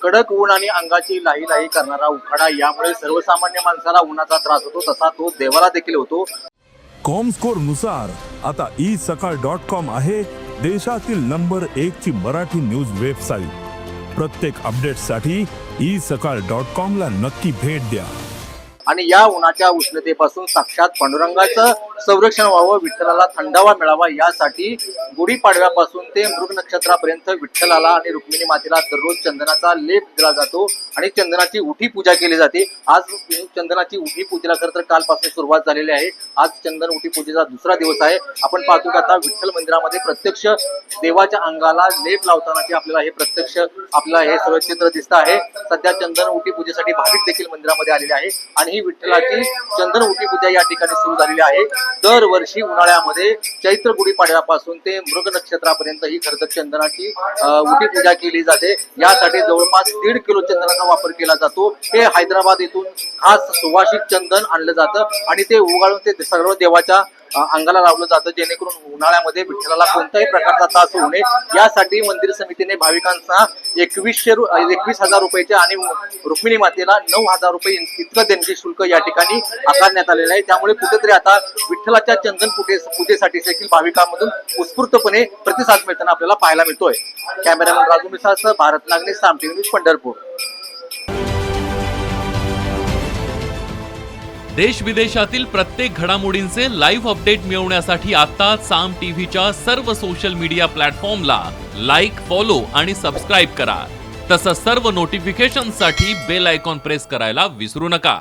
कडक ऊन आणि अंगाची लाही लाही करणारा उखाडा, यामुळे सर्वसामान्य माणसाला उन्हाचा त्रास होतो, तसा तो देवाला देखील होतो। कॉमस्कोर नुसार आता isakal.com आहे देशातील नंबर 1 ची मराठी न्यूज वेबसाईट। प्रत्येक अपडेटसाठी isakal.com ला नक्की भेट द्या। आणि या उन्हाच्या उष्णतेपासून साक्षात पांडुरंगाचं संरक्षण व्हावं, विठ्ठलाला थंडावा मिळावा, यासाठी गुढीपाडव्यापासून ते मृग नक्षत्रापर्यंत विठ्ठलाला आणि रुक्मिणी मातेला दररोज चंदनाचा लेप दिला जातो आणि चंदनाची उठी पूजा केली जाते। आज चंदनाची उठी पूजेला खरं तर कालपासून सुरुवात झालेली आहे। आज चंदन उठी पूजेचा दुसरा दिवस आहे। आपण पाहतो की आता विठ्ठल मंदिरामध्ये प्रत्यक्ष देवाच्या अंगाला लेप लावतानाचे आपल्याला हे प्रत्यक्ष आपल्याला हे सगळं चित्र दिसत आहे। सध्या चंदन उठी पूजेसाठी भाविक देखील मंदिरामध्ये आलेले आहे आणि ही विठ्ठलाची चंदन उठी पूजा या ठिकाणी सुरू झालेली आहे। दरवर्षी उन्हाळ्यामध्ये चैत्र गुढीपाडव्यापासून ते मृग नक्षत्रापर्यंत ही खरं तर चंदनाची उठी पूजा केली जाते। यासाठी जवळपास 1.5 किलो चंदनाचा वापर केला जातो। हे हैदराबाद येथून खास सुवासिक चंदन आणलं जातं आणि ते उगाळून ते सर्व देवाच्या अंगाला लावलं जातं, जेणेकरून उन्हाळ्यामध्ये विठ्ठलाला कोणत्याही प्रकारचा त्रास होऊ नये यासाठी मंदिर समितीने भाविकांना 21,000 रुपयाचे आणि रुक्मिणी मातेला 9,000 रुपये इतकं देणगी शुल्क या ठिकाणी आकारण्यात आलेलं आहे। त्यामुळे कुठेतरी आता विठ्ठलाच्या चंदन पूजेसाठी देखील भाविकांमधून उत्स्फूर्तपणे प्रतिसाद मिळताना आपल्याला पाहायला मिळतोय। कॅमेरामॅन राजू मिसाळसह भारत नागने, साम टीव्ही न्यूज, पंढरपूर। देश विदेशातील प्रत्येक घडामोडींचे लाईव्ह अपडेट मिळवण्यासाठी आता साम टीव्हीच्या सर्व सोशल मीडिया प्लॅटफॉर्मला लाईक, फॉलो आणि सबस्क्राईब करा। तसंच सर्व नोटिफिकेशनसाठी बेल आयकॉन प्रेस करायला विसरू नका।